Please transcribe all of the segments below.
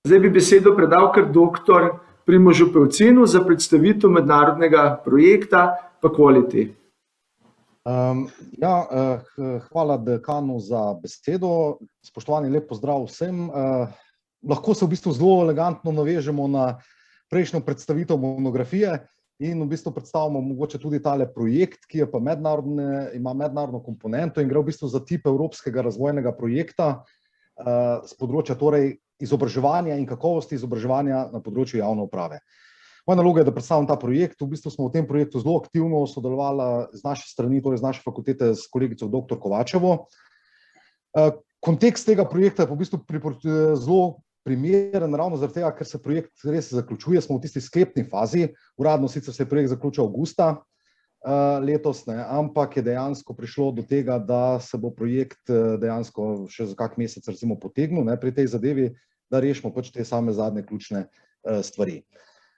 Zdaj bi besedo predal kar doktor Primožu Pevcinu za predstavitev mednarodnega projekta PaQuality. Hvala dekanu za besedo. Spoštovani, lep pozdrav vsem. Lahko se v bistvu zelo elegantno navežemo na prejšnjo predstavitev monografije in v bistvu predstavimo mogoče tudi tale projekt, ki je pa ima mednarodno komponento in gre v bistvu za tip evropskega razvojnega projekta z področja torej izobraževanja in kakovosti izobraževanja na področju javne uprave. Moja naloga je, da predstavim ta projekt. V bistvu smo v tem projektu zelo aktivno sodelovali z naše strani, torej z naše fakultete, s kolegico dr. Kovačevo. Kontekst tega projekta je v bistvu zelo primeren, ravno zaradi tega, ker se projekt res zaključuje. Smo v tisti sklepni fazi, uradno sicer se je projekt zaključil avgusta letos, ampak je dejansko prišlo do tega, da se bo projekt dejansko še za kak mesec recimo potegnil pri tej zadevi, da rešimo pač te same zadnje ključne stvari.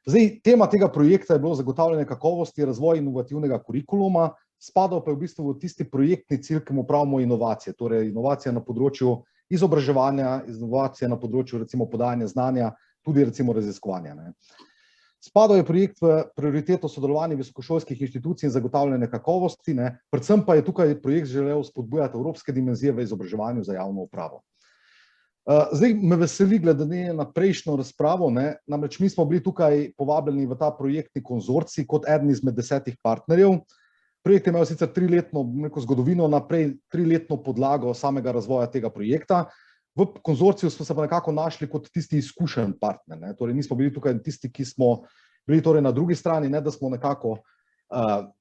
Zdaj, tema tega projekta je bilo zagotavljanje kakovosti, razvoj inovativnega kurikuluma, spadal pa je v bistvu v tisti projektni cilj, ki mu pravimo inovacije, torej inovacija na področju izobraževanja, inovacije na področju recimo podajanja znanja, tudi recimo raziskovanja. Spadal je projekt v prioriteto sodelovanja visokošolskih inštitucij in zagotavljanje kakovosti, predvsem pa je tukaj projekt želel spodbujati evropske dimenzije v izobraževanju za javno upravo. Zdaj me veseli glede na prejšnjo razpravo, namreč mi smo bili tukaj povabljeni v ta projektni konzorcij kot eden izmed 10 partnerjev. Projekt je imel sicer 3-letno zgodovino, naprej 3-letno podlago samega razvoja tega projekta. V konzorciju smo se pa nekako našli kot tisti izkušen partner. Torej nismo bili tukaj tisti, ki smo bili torej na drugi strani, ne da smo nekako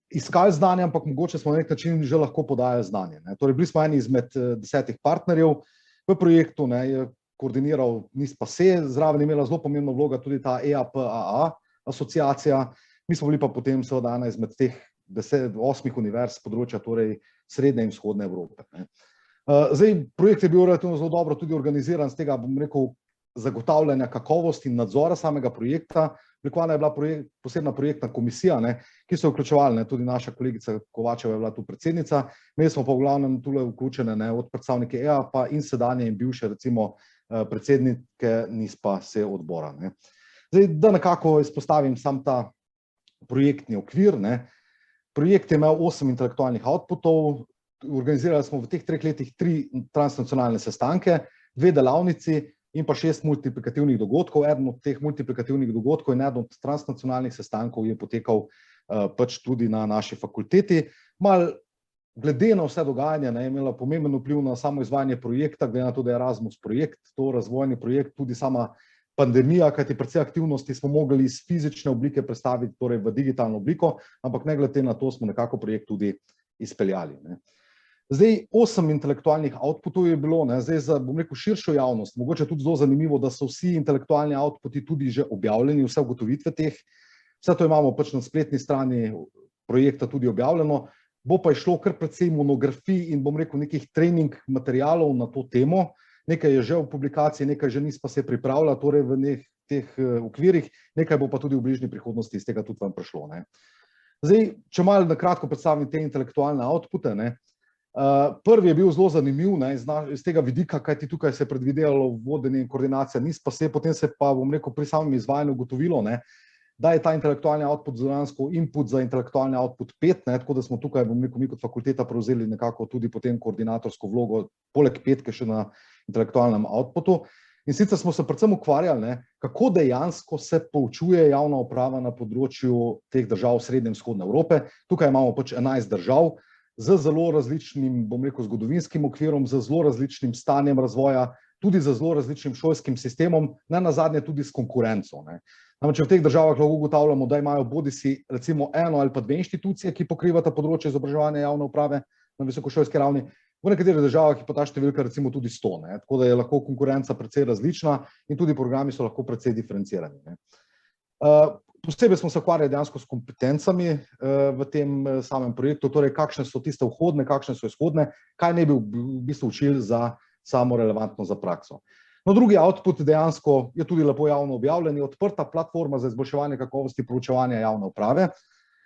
iskali znanje, ampak mogoče smo na nek način že lahko podajali znanje. Torej bili smo eni izmed 10 partnerjev. V projektu je koordiniral NISS PASE, zraven je imela zelo pomembno vlogo tudi ta EAPAA asociacija. Mi smo bili pa potem seveda ena izmed teh 8 univerz z področja torej srednje in vzhodne Evrope. Zdaj, projekt je bil relativno zelo dobro tudi organiziran z tega, bom rekel, zagotavljanja kakovosti in nadzora samega projekta. Oblikovana je bila posebna projektna komisija, ki so vključevali, tudi naša kolegica Kovačeva je bila tu predsednica, imeli smo pa v glavnem tule vključene od predstavnike EAPA in sedanje in bivše recimo predsednike NISS PASE odbora. Zdaj, da nekako izpostavim sam ta projektni okvir. Projekt je imel 8 intelektualnih outputov, organizirali smo v teh 3 letih 3 transnacionalne sestanke, 2 delavnici in pa 6 multiplikativnih dogodkov. Eden od teh multiplikativnih dogodkov in eden od transnacionalnih sestankov je potekal pač tudi na naši fakulteti. Mal glede na vse dogajanje je imela pomemben vpliv na samo izvajanje projekta, glede na to, da je Erasmus projekt, to razvojni projekt, tudi sama pandemija, kajti precej aktivnosti smo mogli iz fizične oblike prestaviti torej v digitalno obliko, ampak ne glede na to smo nekako projekt tudi izpeljali. Zdaj, 8 intelektualnih outputov je bilo, zdaj za, bom rekel, širšo javnost, mogoče tudi zelo zanimivo, da so vsi intelektualni outputi tudi že objavljeni, vse ugotovitve teh, vse to imamo pač na spletni strani projekta tudi objavljeno, bo pa išlo kar precej monografij in, bom rekel, nekih trening materialov na to temo, nekaj je že v publikaciji, nekaj že NISS PASE pripravlja, torej v teh okvirih, nekaj bo pa tudi v bližnji prihodnosti iz tega tudi vam prišlo. Zdaj, če malo na kratko predstavim te intelektualne outpute, prvi je bil zelo zanimiv iz tega vidika, kajti tukaj se je predvidevalo vodenje in koordinacija NISS PASE, potem se pa, bom rekel, pri samem izvajanju ugotovilo, da je ta intelektualni output dejansko input za intelektualni output 5, tako da smo tukaj, bom rekel, mi kot fakulteta prevzeli nekako tudi potem koordinatorsko vlogo, poleg 5 še na intelektualnem outputu. In sicer smo se predvsem ukvarjali, kako dejansko se poučuje javna uprava na področju teh držav srednje in vzhodne Evrope. Tukaj imamo pač 11 držav z zelo različnim, bom rekel, zgodovinskim okvirom, z zelo različnim stanjem razvoja, tudi z zelo različnim šolskim sistemom, ne nazadnje tudi s konkurenco. Namreč v teh državah lahko ugotavljamo, da imajo bodisi recimo 1 ali pa 2 inštitucije, ki pokrivata področje izobraževanja javne uprave na visokošolski ravni, v nekaterih državah je pa ta številka recimo tudi 100, tako da je lahko konkurenca precej različna in tudi programi so lahko precej diferencirani. Posebej smo se ukvarjali dejansko s kompetencami v tem samem projektu, torej kakšne so tiste vhodne, kakšne so izhodne, kaj ne bi v bistvu učili za samo relevantno za prakso. No, drugi output dejansko je tudi lepo javno objavljen, je odprta platforma za izboljševanje kakovosti proučevanja javne uprave,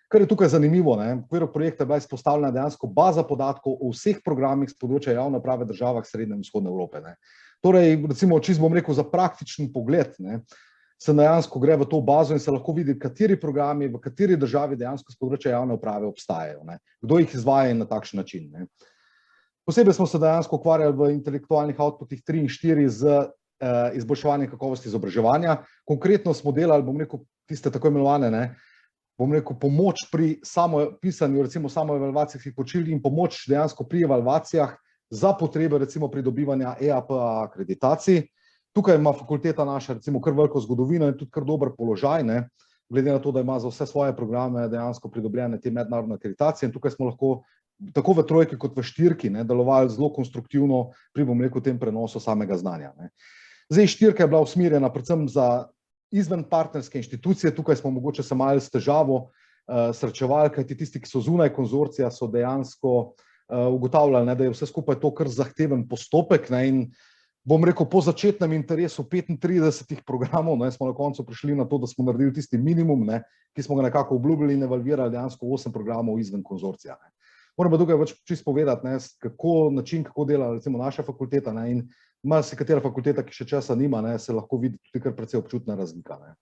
kar je tukaj zanimivo. V okviru projekta je bila izpostavljena dejansko baza podatkov o vseh programih z področja javne uprave v državah srednje in vzhodne Evrope. Torej, recimo, čisto bom rekel, za praktičen pogled, ne, se dejansko gre v to bazo in se lahko vidi, kateri programi v kateri državi dejansko s področja javne uprave obstajajo, ne, kdo jih izvaja in na takšen način. Ne. Posebej smo se dejansko ukvarjali v intelektualnih outputih 3 in 4 z izboljševanjem kakovosti izobraževanja. Konkretno smo delali, bom rekel, tiste tako imenovane, ne, bom rekel, pomoč pri samopisanju, recimo samoevalvacijskih poročil in pomoč dejansko pri evalvacijah za potrebe recimo pridobivanja EAPA akreditacij. Tukaj ima fakulteta naša recimo kar veliko zgodovino in tudi kar dober položaj, ne, glede na to, da ima za vse svoje programe dejansko pridobljene te mednarodne akreditacije in tukaj smo lahko tako v trojki kot v štirki, ne, delovali zelo konstruktivno pri, bom rekel, tem prenosu samega znanja. Ne. Zdaj, štirka je bila usmerjena predvsem za izvenpartnerske inštitucije, tukaj smo mogoče se malo s težavo srečevali, kajti tisti, ki so zunaj konzorcija, so dejansko ugotavljali, ne, da je vse skupaj to kar zahteven postopek, ne, in bom rekel, po začetnem interesu 35 programov, ne, smo na koncu prišli na to, da smo naredili tisti minimum, ne, ki smo ga nekako obljubili in evalvirali dejansko 8 programov izven konzorcija. Ne. Moram pa tukaj čisto povedati, ne, kako dela recimo naša fakulteta, ne, in marsikatera fakulteta, ki še časa nima, ne, se lahko vidi tudi kar precej občutna razlika. Ne.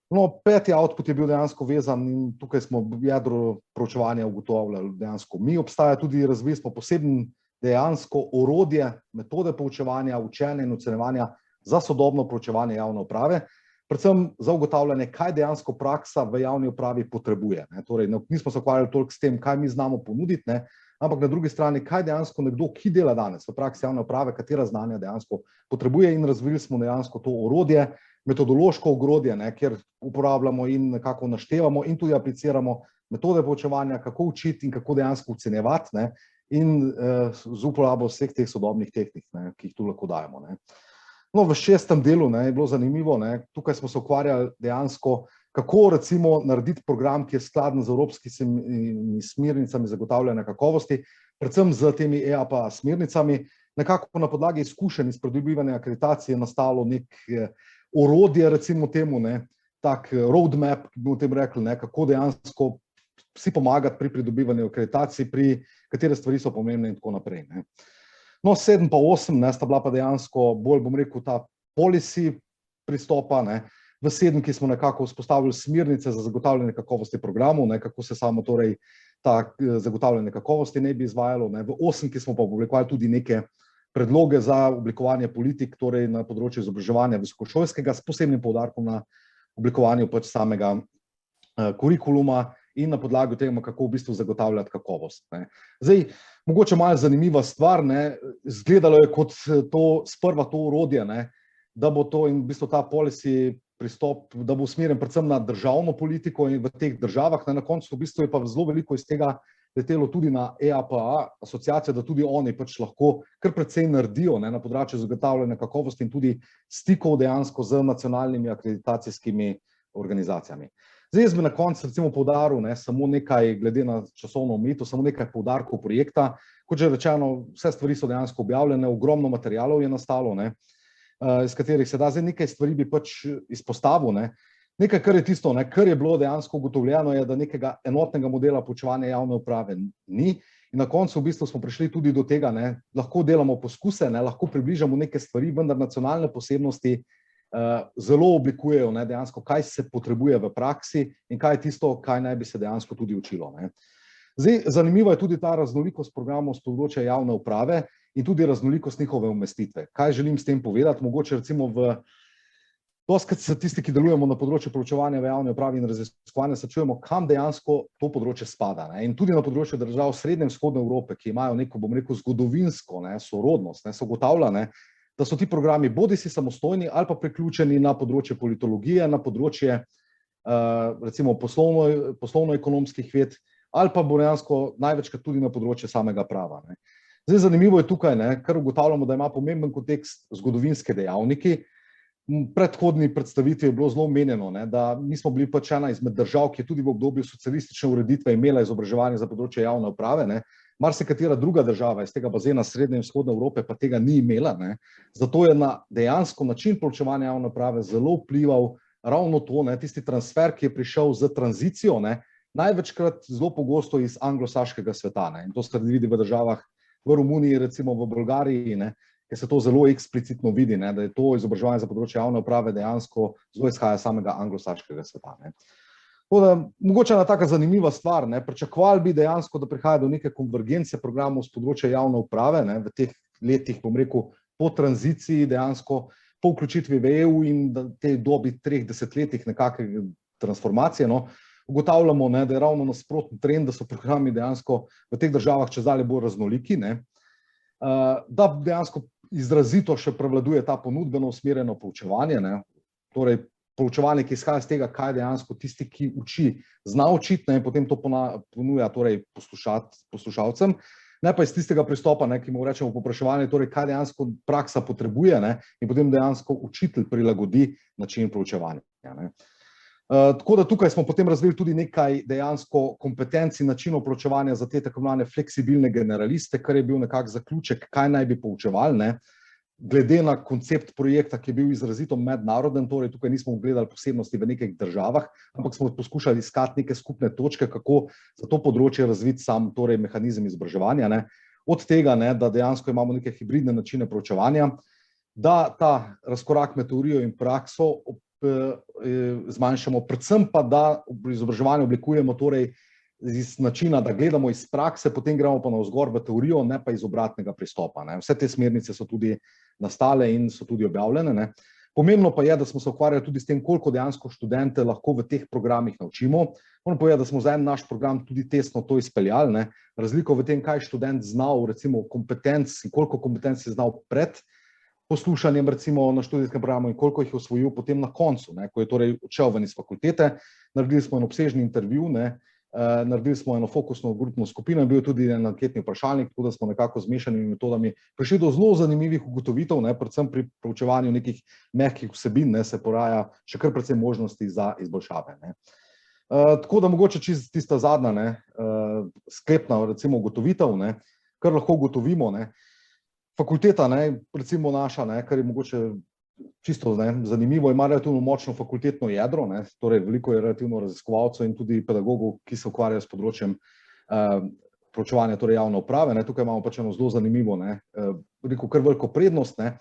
No, 5. output je bil dejansko vezan in tukaj smo jedro proučevanja ugotovljali dejansko. Mi obstaja tudi razvili smo poseben dejansko orodje, metode poučevanja, učenja in ocenjevanja za sodobno proučevanje javne uprave, predvsem za ugotavljanje, kaj dejansko praksa v javni upravi potrebuje. Ne. Torej, nismo se ukvarjali toliko s tem, kaj mi znamo ponuditi, ne, ampak na drugi strani, kaj dejansko nekdo, ki dela danes v praksi javne uprave, katera znanja dejansko potrebuje, in razvili smo dejansko to orodje, metodološko ogrodje, ne, kjer uporabljamo in nekako naštevamo in tudi apliciramo metode poučevanja, kako učiti in kako dejansko ocenjevati, ne, in z uporabo vseh teh sodobnih tehnik, ne, ki jih tu lahko dajemo. Ne. No, v 6. delu, ne, je bilo zanimivo, ne, tukaj smo se ukvarjali dejansko, kako recimo narediti program, ki je skladen z evropskimi smernicami zagotavljanja kakovosti, predvsem z temi EAPA smernicami. Nekako na podlagi izkušenj iz pridobivanja akreditacije je nastalo nek orodje, recimo temu, ne, tak roadmap, ki bomo tem rekli, ne, kako dejansko si pomagati pri pridobivanju akreditacij, pri katere stvari so pomembne in tako naprej. Ne. No, 7 pa 8, ne, sta bila pa dejansko bolj, bom rekel, ta policy pristopa, ne. V 7, ki smo nekako vzpostavili smernice za zagotavljanje kakovosti programov, ne, kako se samo torej ta zagotavljanje kakovosti ne bi izvajalo, ne. V 8, ki smo pa oblikovali tudi neke predloge za oblikovanje politik, torej na področju izobraževanja visokošolskega, s posebnim poudarkom na oblikovanju pač samega kurikuluma in na podlagi tega, kako v bistvu zagotavljati kakovost. Ne. Zdaj, mogoče malo zanimiva stvar, ne, izgledalo je kot sprva to orodje, ne, da bo to in v bistvu ta policy pristop, da bo usmerjen predvsem na državno politiko in v teh državah, ne, na koncu v bistvu je pa zelo veliko iz tega letelo tudi na EAPA asociacijo, da tudi oni pač lahko kar precej naredijo, ne, na področju zagotavljanja kakovosti in tudi stikov dejansko z nacionalnimi akreditacijskimi organizacijami. Zdaj, jaz bi na koncu recimo poudaril, ne, samo nekaj, glede na časovno omejitev, samo nekaj poudarkov projekta. Kot že rečeno, vse stvari so dejansko objavljene, ogromno materialov je nastalo, ne, iz katerih se da. Zdaj nekaj stvari bi pač izpostavil, ne. Nekaj, kar je tisto, ne, kar je bilo dejansko ugotovljeno, je, da nekega enotnega modela poučevanja javne uprave ni. In na koncu v bistvu smo prišli tudi do tega, ne, lahko delamo poskuse, ne, lahko približamo neke stvari, vendar nacionalne posebnosti zelo oblikujejo, ne, dejansko, kaj se potrebuje v praksi in kaj je tisto, kaj naj bi se dejansko tudi učilo. Ne. Zdaj, zanimivo je tudi ta raznolikost programov z področja javne uprave in tudi raznolikost njihove umestitve. Kaj želim s tem povedati? Mogoče recimo dostikrat se tisti, ki delujemo na področju proučevanja v javni upravi in raziskovanja, srečujemo, kam dejansko to področje spada. Ne. In tudi na področju držav Srednje in Vzhodne Evrope, ki imajo neko, bom rekel, zgodovinsko, ne, sorodnost, ne, se ugotavlja, ne, da so ti programi bodisi samostojni ali pa priključeni na področje politologije, na področje recimo poslovno-ekonomskih ved ali pa bo dejansko največkrat tudi na področje samega prava. Ne. Zdaj, zanimivo je tukaj, ne, kar ugotavljamo, da ima pomemben kontekst zgodovinske dejavniki. V predhodni predstavitvi je bilo zelo omenjeno, ne, da mi smo bili pač ena izmed držav, ki je tudi v obdobju socialistične ureditve imela izobraževanje za področje javne uprave, ne. Marsikatera druga država iz tega bazena Srednje in Vzhodne Evrope pa tega ni imela, ne. Zato je na dejansko način poučevanja javne uprave zelo vplival ravno to, ne, tisti transfer, ki je prišel z tranzicijo, ne, največkrat zelo pogosto iz anglosaškega sveta, ne. In to se vidi v državah, v Romuniji, recimo v Bolgariji, ne, ker se to zelo eksplicitno vidi, ne, da je to izobraževanje za področje javne uprave dejansko zelo izhaja samega anglosaškega sveta. Ne. Mogoče ena taka zanimiva stvar, ne, pričakovali bi dejansko, da prihaja do neke konvergence programov z področja javne uprave, ne, v teh letih, bom rekel, po tranziciji dejansko, po vključitvi v EU in tej dobi 3 desetletjih nekakve transformacije, no, ugotavljamo, ne, da je ravno nasprotni trend, da so programi dejansko v teh državah čedalje bolj raznoliki, ne, da dejansko izrazito še prevladuje ta ponudbeno usmerjeno poučevanje, ne, torej poučevanje, ki izhaja iz tega, kaj dejansko tisti, ki uči, zna učiti, ne, in potem to ponuja torej poslušalcem, ne pa iz tistega pristopa, ne, ki mu rečemo povpraševanje, torej kaj dejansko praksa potrebuje, ne, in potem dejansko učitelj prilagodi način poučevanja. Ne. Tako da tukaj smo potem razvili tudi nekaj dejansko kompetenc in načinov poučevanja za te tako imenovane fleksibilne generaliste, kar je bil nekako zaključek, kaj naj bi poučevali, ne. Glede na koncept projekta, ki je bil izrazito mednaroden, torej tukaj nismo gledali posebnosti v nekih državah, ampak smo poskušali iskati neke skupne točke, kako za to področje razviti sam torej mehanizem izobraževanja, ne. Od tega, ne, da dejansko imamo neke hibridne načine poučevanja, da ta razkorak med teorijo in prakso zmanjšamo, predvsem pa, da izobraževanje oblikujemo torej iz načina, da gledamo iz prakse, potem gremo pa navzgor v teorijo, ne pa iz obratnega pristopa. Ne. Vse te smernice so tudi nastale in so tudi objavljene. Ne. Pomembno pa je, da smo se ukvarjali tudi s tem, koliko dejansko študente lahko v teh programih naučimo. Moram povedati, da smo za en naš program tudi testno to izpeljali. Ne. Razliko v tem, kaj študent znal, recimo kompetenc, koliko kompetenc je znal pred poslušanjem recimo na študijskem programu in koliko jih je osvojil potem na koncu, ne, ko je torej odšel ven iz fakultete. Naredili smo en obsežni intervju, ne, naredili smo eno fokusno grupno skupino in bil tudi en anketni vprašalnik, tako da smo nekako z mešanimi metodami prišli do zelo zanimivih ugotovitev, ne, predvsem pri proučevanju nekih mehkih vsebin, ne, se poraja še kar precej možnosti za izboljšave. Ne. Tako da mogoče čisto tista zadnja, ne, sklepna recimo ugotovitev, ne, kar lahko ugotovimo, ne, fakulteta, ne, recimo naša, ne, kar je mogoče čisto, ne, zanimivo, ima relativno močno fakultetno jedro, ne, torej veliko je relativno raziskovalcev in tudi pedagogov, ki se ukvarjajo s področjem proučevanja torej javne uprave. Ne. Tukaj imamo pač eno zelo zanimivo, ne, rekel, kar veliko prednost, ne.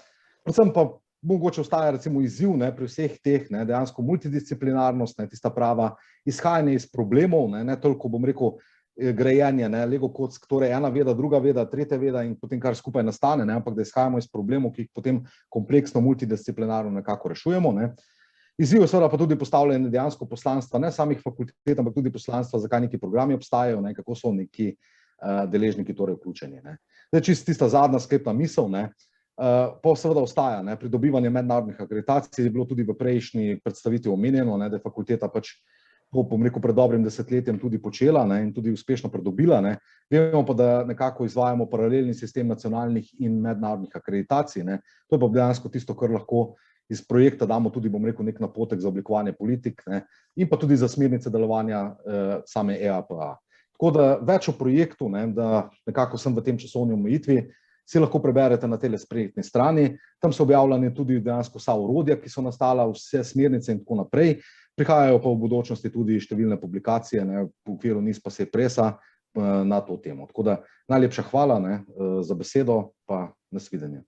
Predvsem pa mogoče ostaja recimo izziv, ne, pri vseh teh, ne, dejansko multidisciplinarnost, ne, tista prava izhajanje iz problemov, ne toliko, bom rekel, grajenje, ne, Lego kock, torej ena veda, druga veda, tretja veda in potem kar skupaj nastane, ne, ampak da izhajamo iz problemov, ki jih potem kompleksno, multidisciplinarno nekako rešujemo. Ne. Izziv je seveda pa tudi postavljanje dejansko poslanstva, ne samih fakultet, ampak tudi poslanstva, zakaj neki programi obstajajo, ne, kako so neki deležniki torej vključeni. Ne. Zdaj, čisto tista zadnja sklepna misel, ne, pa seveda ostaja, ne, pridobivanje mednarodnih akreditacij je bilo tudi v prejšnji predstavitvi omenjeno, ne, da je fakulteta pač to, bom rekel, pred dobrim desetletjem tudi počela, ne, in tudi uspešno pridobila. Ne. Vemo pa, da nekako izvajamo paralelni sistem nacionalnih in mednarodnih akreditacij. Ne. To je pa dejansko tisto, kar lahko iz projekta damo tudi, bom rekel, nek napotek za oblikovanje politik, ne, in pa tudi za smernice delovanja same EAPA. Tako da več o projektu, ne, da nekako sem v tem časovni omejitvi, si lahko preberete na tele spletni strani. Tam so objavljene tudi dejansko vsa orodja, ki so nastala, vse smernice in tako naprej. Prihajajo pa v bodočnosti tudi številne publikacije, ne, v okviru NISPA presa na to temo. Tako da najlepša hvala, ne, za besedo, pa nasvidenje.